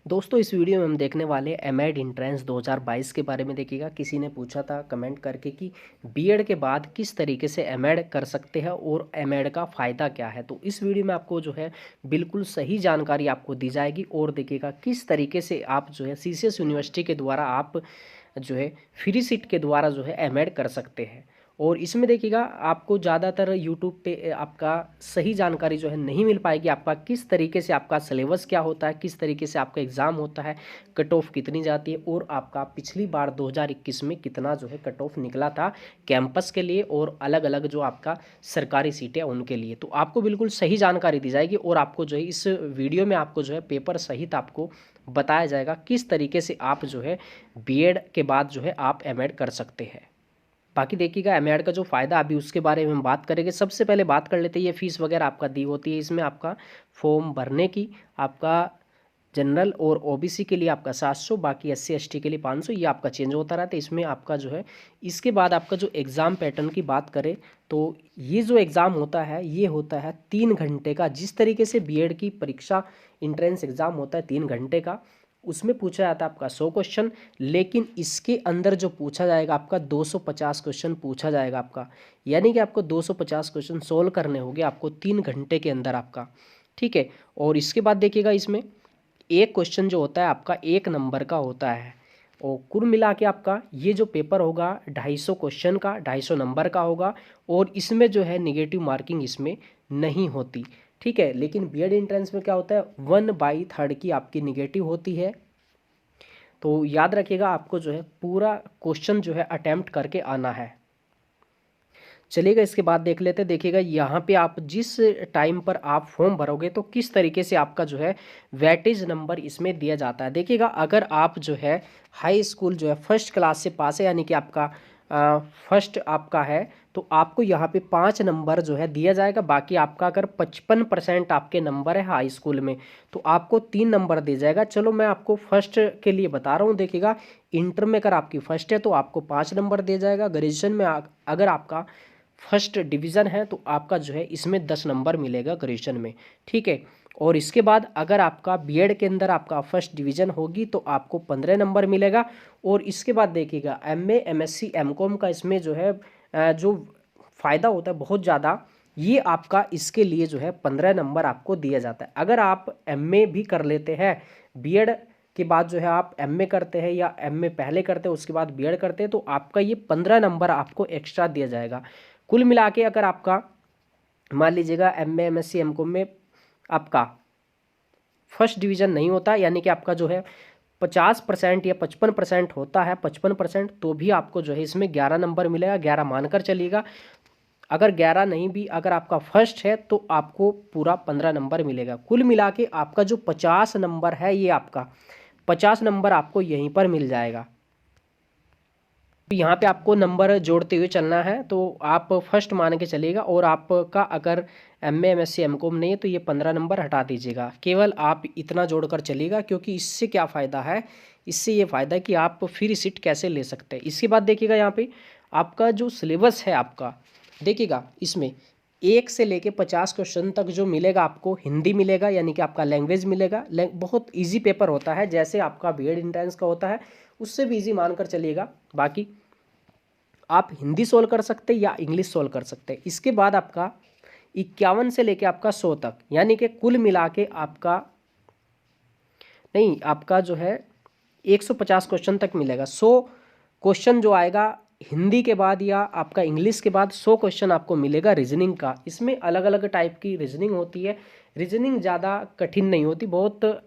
दोस्तों इस वीडियो में हम देखने वाले एमएड एंट्रेंस 2022 के बारे में। देखिएगा, किसी ने पूछा था कमेंट करके कि बीएड के बाद किस तरीके से एमएड कर सकते हैं और एमएड का फ़ायदा क्या है। तो इस वीडियो में आपको जो है बिल्कुल सही जानकारी आपको दी जाएगी। और देखिएगा किस तरीके से आप जो है सीसीएस यूनिवर्सिटी के द्वारा आप जो है फ्री सीट के द्वारा जो है एमएड कर सकते हैं। और इसमें देखिएगा आपको ज़्यादातर यूट्यूब पे आपका सही जानकारी जो है नहीं मिल पाएगी। आपका किस तरीके से आपका सिलेबस क्या होता है, किस तरीके से आपका एग्ज़ाम होता है, कट ऑफ कितनी जाती है और आपका पिछली बार 2021 में कितना जो है कट ऑफ निकला था कैंपस के लिए और अलग अलग जो आपका सरकारी सीटें उनके लिए। तो आपको बिल्कुल सही जानकारी दी जाएगी और आपको जो है इस वीडियो में आपको जो है पेपर सहित आपको बताया जाएगा किस तरीके से आप जो है बीएड के बाद जो है आप एमएड कर सकते हैं। बाकी देखिएगा एमएड का जो फ़ायदा अभी उसके बारे में हम बात करेंगे। सबसे पहले बात कर लेते हैं, ये फीस वगैरह आपका दी होती है इसमें आपका फॉर्म भरने की। आपका जनरल और ओबीसी के लिए आपका 700, बाकी एससी एसटी के लिए 500, ये आपका चेंज होता रहता है इसमें आपका जो है। इसके बाद आपका जो एग्ज़ाम पैटर्न की बात करें तो ये जो एग्ज़ाम होता है ये होता है 3 घंटे का। जिस तरीके से बीएड की परीक्षा इंट्रेंस एग्ज़ाम होता है 3 घंटे का, उसमें पूछा जाता है आपका 100 क्वेश्चन, लेकिन इसके अंदर जो पूछा जाएगा आपका 250 क्वेश्चन पूछा जाएगा आपका। यानी कि आपको 250 क्वेश्चन सोल्व करने होंगे आपको 3 घंटे के अंदर आपका। ठीक है। और इसके बाद देखिएगा इसमें एक क्वेश्चन जो होता है आपका 1 नंबर का होता है। और कुल मिला के आपका ये जो पेपर होगा 250 क्वेश्चन का, 250 नंबर का होगा। और इसमें जो है निगेटिव मार्किंग इसमें नहीं होती। ठीक है। लेकिन बीएड एंट्रेंस में क्या होता है 1/3 की आपकी निगेटिव होती है। तो याद रखिएगा आपको जो है पूरा क्वेश्चन जो है अटेम्प्ट करके आना है। चलिएगा इसके बाद देख लेते हैं। देखिएगा यहाँ पे आप जिस टाइम पर आप फॉर्म भरोगे तो किस तरीके से आपका जो है वेटेज नंबर इसमें दिया जाता है। देखिएगा अगर आप जो है हाई स्कूल जो है फर्स्ट क्लास से पास है, यानी कि आपका फर्स्ट आपका है, तो आपको यहाँ पे 5 नंबर जो है दिया जाएगा। बाकी आपका अगर 55% आपके नंबर है हाई स्कूल में तो आपको 3 नंबर दिया जाएगा। चलो मैं आपको फर्स्ट के लिए बता रहा हूँ। देखिएगा इंटर में अगर आपकी फर्स्ट है तो आपको 5 नंबर दिया जाएगा। ग्रेजुएशन में अगर आपका फर्स्ट डिवीज़न है तो आपका जो है इसमें 10 नंबर मिलेगा ग्रेजुएशन में। ठीक है। और इसके बाद अगर आपका बीएड के अंदर आपका फर्स्ट डिवीज़न होगी तो आपको 15 नंबर मिलेगा। और इसके बाद देखिएगा एमए एमएससी एमकॉम का इसमें जो है जो फ़ायदा होता है बहुत ज़्यादा, ये आपका इसके लिए जो है 15 नंबर आपको दिया जाता है। अगर आप एमए भी कर लेते हैं बीएड के बाद जो है आप एमए करते हैं या एमए पहले करते हैं उसके बाद बीएड करते हैं तो आपका ये 15 नंबर आपको एक्स्ट्रा दिया जाएगा। कुल मिला के अगर आपका मान लीजिएगा एमए एमएससी एमकॉम में आपका फर्स्ट डिवीज़न नहीं होता, यानी कि आपका जो है 50% या 55% होता है, 55%, तो भी आपको जो है इसमें 11 नंबर मिलेगा। 11 मानकर चलिएगा। अगर 11 नहीं भी अगर आपका फर्स्ट है तो आपको पूरा 15 नंबर मिलेगा। कुल मिला के आपका जो 50 नंबर है ये आपका 50 नंबर आपको यहीं पर मिल जाएगा। यहाँ पे आपको नंबर जोड़ते हुए चलना है तो आप फर्स्ट मान के चलिएगा। और आपका अगर एमए एमएससी एमकॉम नहीं है तो ये 15 नंबर हटा दीजिएगा। केवल आप इतना जोड़कर चलिएगा, क्योंकि इससे क्या फ़ायदा है, इससे ये फ़ायदा है कि आप फ्री सीट कैसे ले सकते हैं। इसके बाद देखिएगा यहाँ पे आपका जो सिलेबस है आपका, देखिएगा इसमें 1 से लेके 50 क्वेश्चन तक जो मिलेगा आपको हिंदी मिलेगा, यानी कि आपका लैंग्वेज मिलेगा। बहुत ईजी पेपर होता है, जैसे आपका बीएड एंट्रेंस का होता है उससे भी ईजी मानकर चलिएगा। बाकी आप हिंदी सोल्व कर सकते हैं या इंग्लिश सोल्व कर सकते हैं। इसके बाद आपका 51 से लेके आपका 100 तक, यानी कि कुल मिला के आपका नहीं, आपका जो है 150 क्वेश्चन तक मिलेगा। 100 क्वेश्चन जो आएगा हिंदी के बाद या आपका इंग्लिश के बाद 100 क्वेश्चन आपको मिलेगा रीजनिंग का। इसमें अलग अलग टाइप की रीजनिंग होती है। रीजनिंग ज़्यादा कठिन नहीं होती, बहुत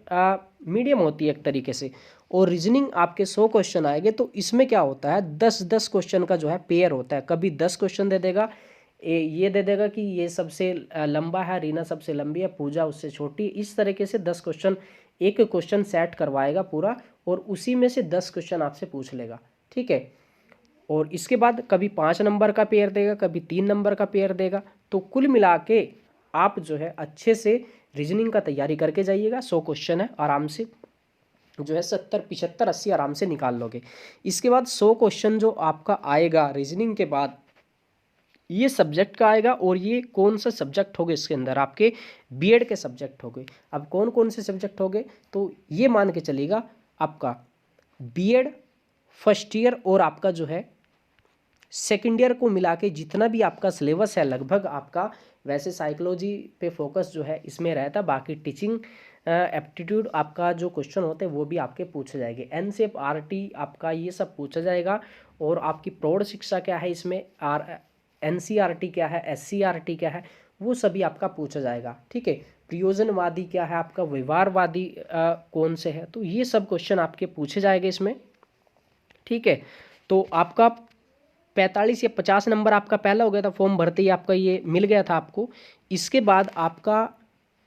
मीडियम होती है एक तरीके से। और रीजनिंग आपके 100 क्वेश्चन आएंगे तो इसमें क्या होता है 10-10 क्वेश्चन का जो है पेयर होता है। कभी 10 क्वेश्चन दे देगा, ये दे देगा कि ये सबसे लंबा है, रीना सबसे लंबी है, पूजा उससे छोटी। इस तरीके से 10 क्वेश्चन, एक क्वेश्चन सेट करवाएगा पूरा और उसी में से 10 क्वेश्चन आपसे पूछ लेगा। ठीक है। और इसके बाद कभी 5 नंबर का पेयर देगा, कभी 3 नंबर का पेयर देगा। तो कुल मिला के आप जो है अच्छे से रीजनिंग का तैयारी करके जाइएगा। 100 क्वेश्चन है, आराम से जो है 70 75 80 आराम से निकाल लोगे। इसके बाद 100 क्वेश्चन जो आपका आएगा रीजनिंग के बाद, ये सब्जेक्ट का आएगा और ये कौन सा सब्जेक्ट हो गए इसके अंदर आपके बीएड के सब्जेक्ट हो गए। अब कौन कौन से सब्जेक्ट हो गए, तो ये मान के चलिएगा आपका बीएड फर्स्ट ईयर और आपका जो है सेकेंड ईयर को मिला के जितना भी आपका सिलेबस है लगभग आपका, वैसे साइकोलॉजी पे फोकस जो है इसमें रहता, बाकी टीचिंग एप्टीट्यूड आपका जो क्वेश्चन होते हैं वो भी आपके पूछे जाएंगे। एनसीईआरटी आपका ये सब पूछा जाएगा। और आपकी प्रौढ़ शिक्षा क्या है इसमें, एनसीईआरटी क्या है, एससीईआरटी क्या है, वो सभी आपका पूछा जाएगा। ठीक है, प्रयोजनवादी क्या है आपका, व्यवहारवादी कौन से है, तो ये सब क्वेश्चन आपके पूछे जाएंगे इसमें। ठीक है, तो आपका 45 या 50 नंबर आपका पहला हो गया था, फॉर्म भरते ही आपका ये मिल गया था आपको। इसके बाद आपका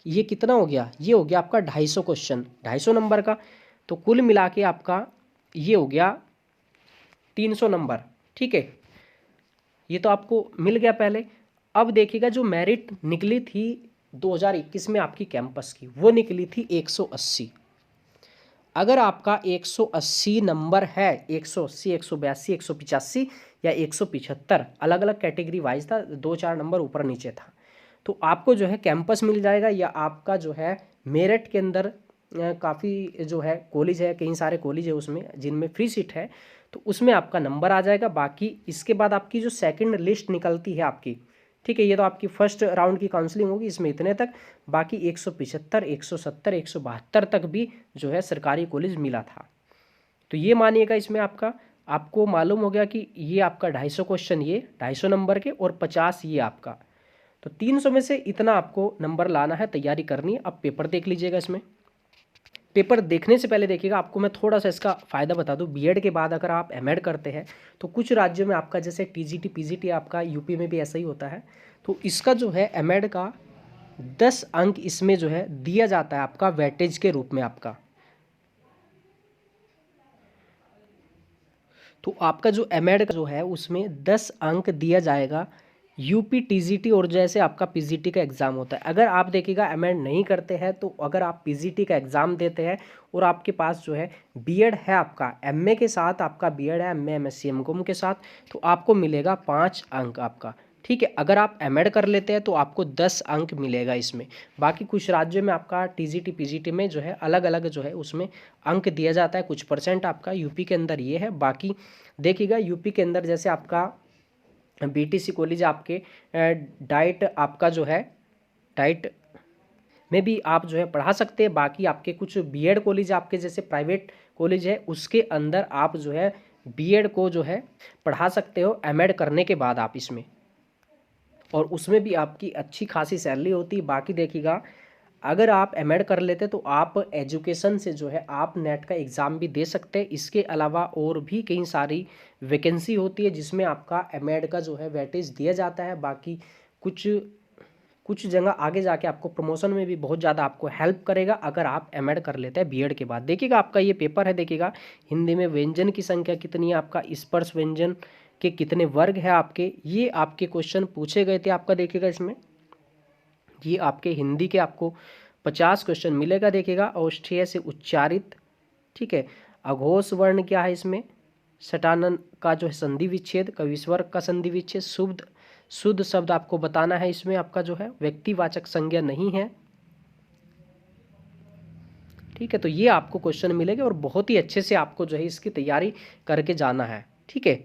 ये कितना हो गया, ये हो गया आपका 250 क्वेश्चन, 250 नंबर का। तो कुल मिला के आपका ये हो गया 300 नंबर। ठीक है, ये तो आपको मिल गया पहले। अब देखिएगा जो मेरिट निकली थी 2021 में आपकी कैंपस की, वो निकली थी 180। अगर आपका 180 नंबर है, 180, 182, 185 या 175, अलग अलग कैटेगरी वाइज था, 2-4 नंबर ऊपर नीचे था, तो आपको जो है कैंपस मिल जाएगा। या आपका जो है मेरिट के अंदर काफ़ी जो है कॉलेज है, कई सारे कॉलेज है उसमें जिनमें फ्री सीट है, तो उसमें आपका नंबर आ जाएगा। बाकी इसके बाद आपकी जो सेकंड लिस्ट निकलती है आपकी, ठीक है, ये तो आपकी फर्स्ट राउंड की काउंसलिंग होगी, इसमें इतने तक। बाकी 175, 170, 172 तक भी जो है सरकारी कॉलेज मिला था। तो ये मानिएगा इसमें आपको मालूम हो गया कि ये आपका 250 क्वेश्चन, ये 250 नंबर के, और 50 ये आपका, तो 300 में से इतना आपको नंबर लाना है, तैयारी करनी है। अब पेपर देख लीजिएगा। इसमें पेपर देखने से पहले देखिएगा, आपको मैं थोड़ा सा इसका फ़ायदा बता दूं। बीएड के बाद अगर आप एमएड करते हैं तो कुछ राज्यों में आपका जैसे टीजीटी पीजीटी, आपका यूपी में भी ऐसा ही होता है, तो इसका जो है एमएड का 10 अंक इसमें जो है दिया जाता है आपका वेटेज के रूप में आपका। तो आपका जो एमएड का जो है उसमें 10 अंक दिया जाएगा यूपी टीजीटी, और जैसे आपका पीजीटी का एग्ज़ाम होता है। अगर आप देखिएगा एमएड नहीं करते हैं, तो अगर आप पीजीटी का एग्ज़ाम देते हैं और आपके पास जो है बीएड है, आपका एमए के साथ आपका बीएड है, एमए एमएससी एमकॉम के साथ, तो आपको मिलेगा 5 अंक आपका। ठीक है, अगर आप एमएड कर लेते हैं तो आपको 10 अंक मिलेगा इसमें। बाकी कुछ राज्यों में आपका टीजीटी पीजीटी में जो है अलग अलग जो है उसमें अंक दिया जाता है, कुछ परसेंट आपका। यूपी के अंदर ये है। बाकी देखिएगा यूपी के अंदर जैसे आपका बीटीसी कॉलेज आपके डाइट आपका जो है डाइट में भी आप जो है पढ़ा सकते हैं। बाकी आपके कुछ बीएड कॉलेज आपके जैसे प्राइवेट कॉलेज है, उसके अंदर आप जो है बीएड को जो है पढ़ा सकते हो एमएड करने के बाद आप इसमें, और उसमें भी आपकी अच्छी खासी सैलरी होती है। बाकी देखिएगा अगर आप एमएड कर लेते तो आप एजुकेशन से जो है आप नेट का एग्ज़ाम भी दे सकते हैं। इसके अलावा और भी कई सारी वैकेंसी होती है जिसमें आपका एमएड का जो है वेटेज दिया जाता है। बाकी कुछ कुछ जगह आगे जाके आपको प्रमोशन में भी बहुत ज़्यादा आपको हेल्प करेगा अगर आप एमएड कर लेते हैं बीएड के बाद। देखिएगा आपका ये पेपर है, देखिएगा हिंदी में व्यंजन की संख्या कितनी है, आपका स्पर्श व्यंजन के कितने वर्ग है आपके, ये आपके क्वेश्चन पूछे गए थे आपका। देखिएगा इसमें ये आपके हिंदी के आपको 50 क्वेश्चन मिलेगा। देखिएगा औष्ठेय से उच्चारित, ठीक है, अघोष वर्ण क्या है इसमें, सटानन का जो है संधि विच्छेद, कविस्वर का संधि विच्छेद, शुद्ध शब्द आपको बताना है इसमें, आपका जो है व्यक्तिवाचक संज्ञा नहीं है। ठीक है, तो ये आपको क्वेश्चन मिलेगा और बहुत ही अच्छे से आपको जो है इसकी तैयारी करके जाना है। ठीक है,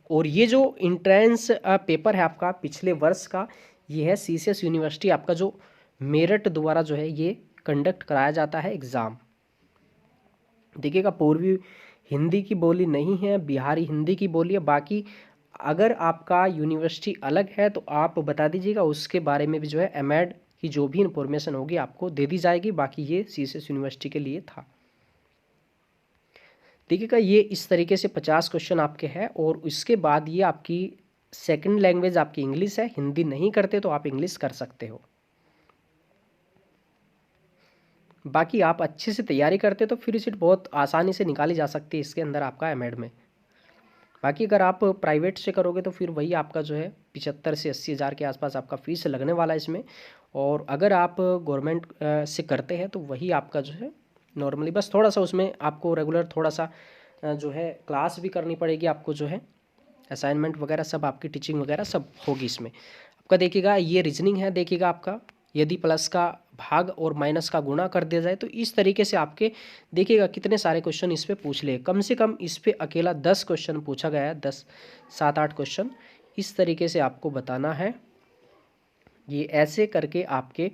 और ये जो इंट्रेंस पेपर है आपका पिछले वर्ष का, ये है सीसीएस यूनिवर्सिटी आपका जो मेरठ द्वारा जो है ये कंडक्ट कराया जाता है एग्ज़ाम। देखिएगा पूर्वी हिंदी की बोली नहीं है, बिहारी हिंदी की बोली है। बाकी अगर आपका यूनिवर्सिटी अलग है तो आप बता दीजिएगा, उसके बारे में भी जो है एमएड की जो भी इंफॉर्मेशन होगी आपको दे दी जाएगी। बाकी ये सीसीएस यूनिवर्सिटी के लिए था। देखिएगा ये इस तरीके से 50 क्वेश्चन आपके हैं, और इसके बाद ये आपकी सेकंड लैंग्वेज आपकी इंग्लिश है। हिंदी नहीं करते तो आप इंग्लिश कर सकते हो। बाकी आप अच्छे से तैयारी करते तो फिर सीट बहुत आसानी से निकाली जा सकती है इसके अंदर आपका एमएड में। बाकी अगर आप प्राइवेट से करोगे तो फिर वही आपका जो है 75 से 80 हज़ार के आसपास आपका फ़ीस लगने वाला है इसमें। और अगर आप गवर्नमेंट से करते हैं तो वही आपका जो है नॉर्मली, बस थोड़ा सा उसमें आपको रेगुलर थोड़ा सा जो है क्लास भी करनी पड़ेगी आपको जो है, असाइनमेंट वगैरह सब आपकी टीचिंग वगैरह सब होगी इसमें। आपका देखिएगा ये रीजनिंग है, देखिएगा आपका यदि प्लस का भाग और माइनस का गुणा कर दिया जाए तो इस तरीके से आपके देखिएगा कितने सारे क्वेश्चन इस पे पूछ ले। कम से कम इस पे अकेला 10 क्वेश्चन पूछा गया है, 10 7-8 क्वेश्चन इस तरीके से आपको बताना है। ये ऐसे करके आपके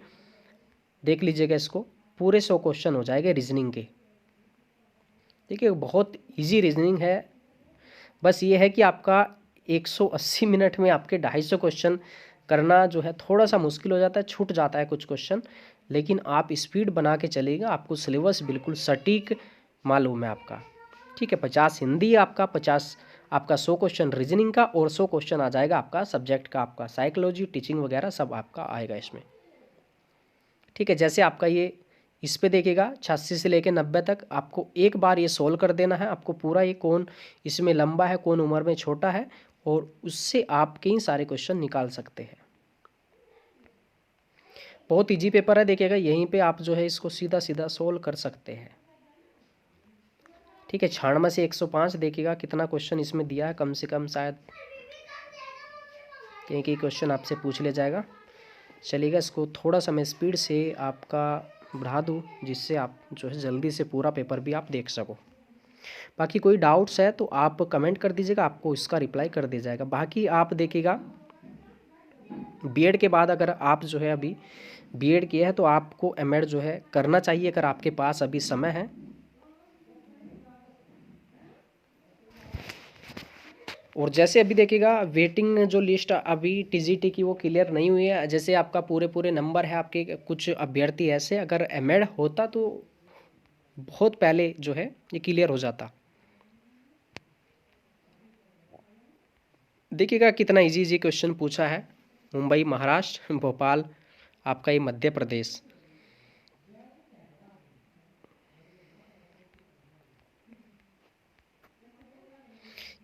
देख लीजिएगा, इसको पूरे 100 क्वेश्चन हो जाएंगे रीजनिंग के। देखिए बहुत इजी रीजनिंग है, बस ये है कि आपका 180 मिनट में आपके 250 क्वेश्चन करना जो है थोड़ा सा मुश्किल हो जाता है, छूट जाता है कुछ क्वेश्चन, लेकिन आप स्पीड बना के चलेगा, आपको सिलेबस बिल्कुल सटीक मालूम है आपका। ठीक है, 50 हिंदी आपका, 50 आपका 100 क्वेश्चन रीजनिंग का और 100 क्वेश्चन आ जाएगा आपका सब्जेक्ट का, आपका साइकोलॉजी टीचिंग वगैरह सब आपका आएगा इसमें। ठीक है, जैसे आपका ये इस पे देखिएगा 86 से लेकर 90 तक आपको एक बार ये सोल्व कर देना है, आपको पूरा ये कौन इसमें लंबा है कौन उम्र में छोटा है, और उससे आप कई सारे क्वेश्चन निकाल सकते हैं। बहुत इजी पेपर है, देखिएगा यहीं पे आप जो है इसको सीधा सीधा सोल्व कर सकते हैं। ठीक है, 96 से 105 देखिएगा कितना क्वेश्चन इसमें दिया है, कम से कम शायद कहीं कहीं क्वेश्चन आपसे पूछ लिया जाएगा। चलिएगा, इसको थोड़ा सा मैं स्पीड से आपका बढ़ा दूँ जिससे आप जो है जल्दी से पूरा पेपर भी आप देख सको। बाकी कोई डाउट्स है तो आप कमेंट कर दीजिएगा, आपको इसका रिप्लाई कर दिया जाएगा। बाकी आप देखिएगा बीएड के बाद अगर आप जो है अभी बीएड किया है तो आपको एमएड जो है करना चाहिए अगर आपके पास अभी समय है। और जैसे अभी देखिएगा वेटिंग जो लिस्ट अभी टीजीटी की वो क्लियर नहीं हुई है, जैसे आपका पूरे पूरे नंबर है आपके, कुछ अभ्यर्थी ऐसे अगर एमएड होता तो बहुत पहले जो है ये क्लियर हो जाता। देखिएगा कितना इजी इजी क्वेश्चन पूछा है। मुंबई महाराष्ट्र, भोपाल आपका ये मध्य प्रदेश।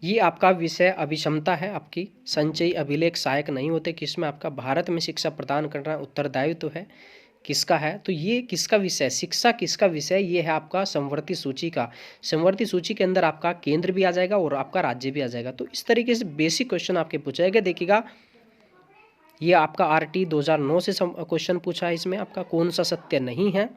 ये आपका विषय अभिक्षमता है आपकी, संचयी अभिलेख सहायक नहीं होते, किसमें आपका भारत में शिक्षा प्रदान करना उत्तरदायित्व है किसका है, तो ये किसका विषय, शिक्षा किसका विषय, ये है आपका समवर्ती सूची का। समवर्ती सूची के अंदर आपका केंद्र भी आ जाएगा और आपका राज्य भी आ जाएगा। तो इस तरीके से बेसिक क्वेश्चन आपके पूछेगा। देखिएगा ये आपका आरटी 2009 से क्वेश्चन पूछा है, इसमें आपका कौन सा सत्य नहीं है।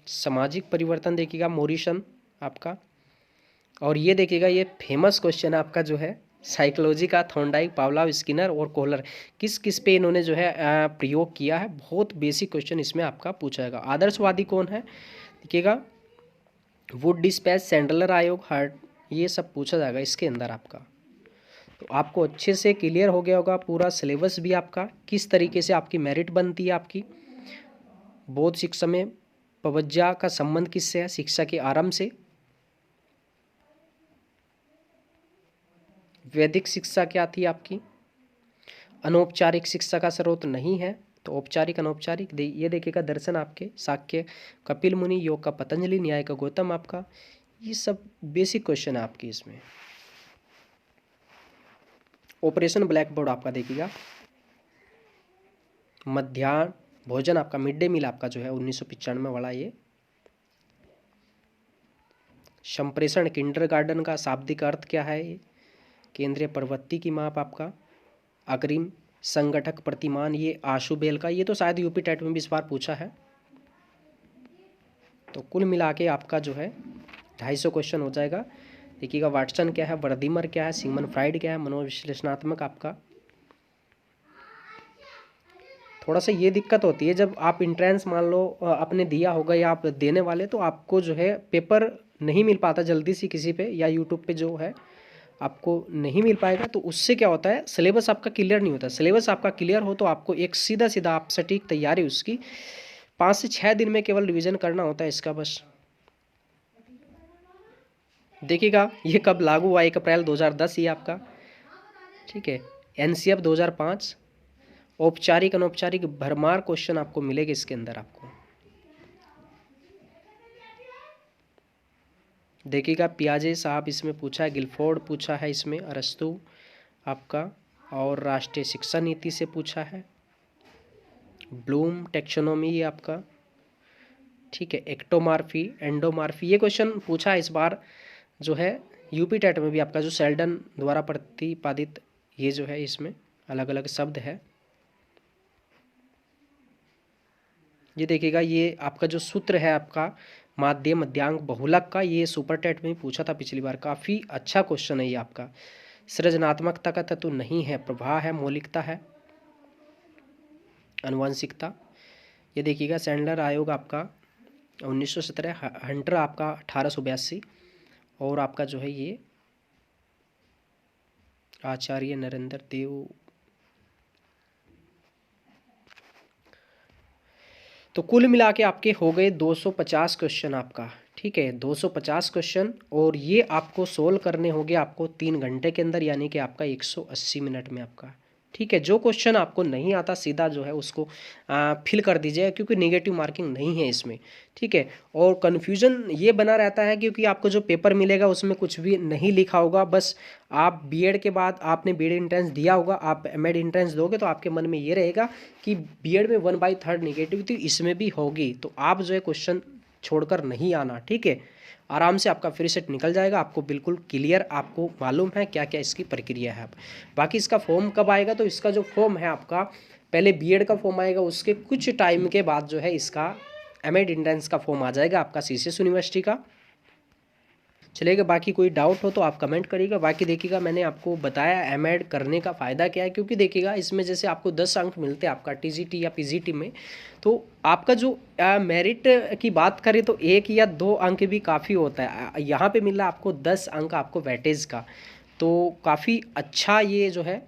सामाजिक परिवर्तन देखिएगा मोरिसन आपका। और ये देखिएगा ये फेमस क्वेश्चन है आपका जो है साइकोलॉजी का, थॉर्नडाइक, पावलोव, स्किनर और कोहलर किस किस पे इन्होंने जो है प्रयोग किया है। बहुत बेसिक क्वेश्चन इसमें आपका पूछा जाएगा। आदर्शवादी कौन है देखिएगा, वुड डिस्पैच, सैंडलर आयोग, हार्ट, ये सब पूछा जाएगा इसके अंदर आपका। तो आपको अच्छे से क्लियर हो गया होगा पूरा सिलेबस भी आपका, किस तरीके से आपकी मेरिट बनती है आपकी। बौद्ध शिक्षा में पवज्जा का संबंध किससे है, शिक्षा के आरंभ से। वैदिक शिक्षा क्या थी आपकी, अनौपचारिक शिक्षा का स्रोत नहीं है, तो औपचारिक अनौपचारिक ये देखिएगा दर्शन आपके शाक्य कपिल मुनि, योग का पतंजलि, न्याय का गौतम आपका। ये सब बेसिक क्वेश्चन है आपके इसमें। ऑपरेशन ब्लैक बोर्ड आपका देखिएगा, मध्याह्न भोजन आपका मिड डे मील आपका जो है 1995 वाला ये। संप्रेषण किंडरगार्टन का शाब्दिक अर्थ क्या है, ये केंद्रीय प्रवृत्ति की माप आपका। अग्रिम संगठक प्रतिमान ये आशुबेल का, ये तो शायद यूपी टेट में भी इस बार पूछा है। तो कुल मिला के आपका जो है 250 क्वेश्चन हो जाएगा। देखिएगा वाटसन क्या है, वर्दीमर क्या है, सिगमंड फ्राइड क्या है, मनोविश्लेषणात्मक आपका। थोड़ा सा ये दिक्कत होती है जब आप इंट्रेंस मान लो आपने दिया होगा या आप देने वाले, तो आपको जो है पेपर नहीं मिल पाता जल्दी से किसी पे, या यूट्यूब पे जो है आपको नहीं मिल पाएगा। तो उससे क्या होता है सिलेबस आपका क्लियर नहीं होता। सिलेबस आपका क्लियर हो तो आपको एक सीधा सीधा आप सटीक तैयारी उसकी 5 से 6 दिन में केवल रिवीजन करना होता है इसका बस। देखिएगा ये कब लागू हुआ, 1 अप्रैल 2010 ये आपका। ठीक है, एनसीएफ 2005। औपचारिक अनौपचारिक भरमार क्वेश्चन आपको मिलेगा इसके अंदर आपको। देखिएगा पियाजे साहब इसमें पूछा है, गिलफोर्ड पूछा है इसमें, अरस्तु आपका, और राष्ट्रीय शिक्षा नीति से पूछा है, ब्लूम टैक्सोनॉमी ये आपका, ठीक है, एक्टोमॉर्फी, एंडोमॉर्फी, ये क्वेश्चन पूछा इस बार जो है यूपी टेट में भी आपका, जो सेल्डन द्वारा प्रतिपादित ये जो है इसमें अलग अलग शब्द है। ये देखिएगा, ये आपका जो सूत्र है आपका माध्य मध्यांक बहुलक का, ये सुपर टेट में पूछा था पिछली बार, काफ़ी अच्छा क्वेश्चन है ये आपका। सृजनात्मकता का तत्व नहीं है, प्रवाह है, मौलिकता है, आनुवंशिकता। ये देखिएगा, सैंडलर आयोग आपका 1917, हंटर आपका 1882, और आपका जो है ये आचार्य नरेंद्र देव। तो कुल मिला के आपके हो गए 250 क्वेश्चन आपका, ठीक है, 250 क्वेश्चन, और ये आपको सोल्व करने होंगे आपको 3 घंटे के अंदर, यानी कि आपका 180 मिनट में आपका, ठीक है। जो क्वेश्चन आपको नहीं आता सीधा जो है उसको फिल कर दीजिएगा, क्योंकि नेगेटिव मार्किंग नहीं है इसमें, ठीक है। और कन्फ्यूजन ये बना रहता है क्योंकि आपको जो पेपर मिलेगा उसमें कुछ भी नहीं लिखा होगा, बस आप बीएड के बाद आपने बीएड एंट्रेंस दिया होगा, आप एमएड एंट्रेंस दोगे तो आपके मन में ये रहेगा कि बीएड में 1/3 नेगेटिविटी इसमें भी होगी, तो आप जो है क्वेश्चन छोड़कर नहीं आना, ठीक है। आराम से आपका फ्री सेट निकल जाएगा, आपको बिल्कुल क्लियर, आपको मालूम है क्या क्या इसकी प्रक्रिया है। बाकी इसका फॉर्म कब आएगा, तो इसका जो फॉर्म है आपका, पहले बीएड का फॉर्म आएगा, उसके कुछ टाइम के बाद जो है इसका एमएड एंट्रेंस का फॉर्म आ जाएगा आपका सीसीएस यूनिवर्सिटी का। चलेगा, बाकी कोई डाउट हो तो आप कमेंट करिएगा। बाकी देखिएगा, मैंने आपको बताया एमएड करने का फ़ायदा क्या है, क्योंकि देखिएगा इसमें जैसे आपको 10 अंक मिलते हैं आपका टीजीटी या पीजीटी में, तो आपका जो मेरिट की बात करें तो 1 या 2 अंक भी काफ़ी होता है, यहाँ पे मिला आपको 10 अंक आपको वेटेज का, तो काफ़ी अच्छा ये जो है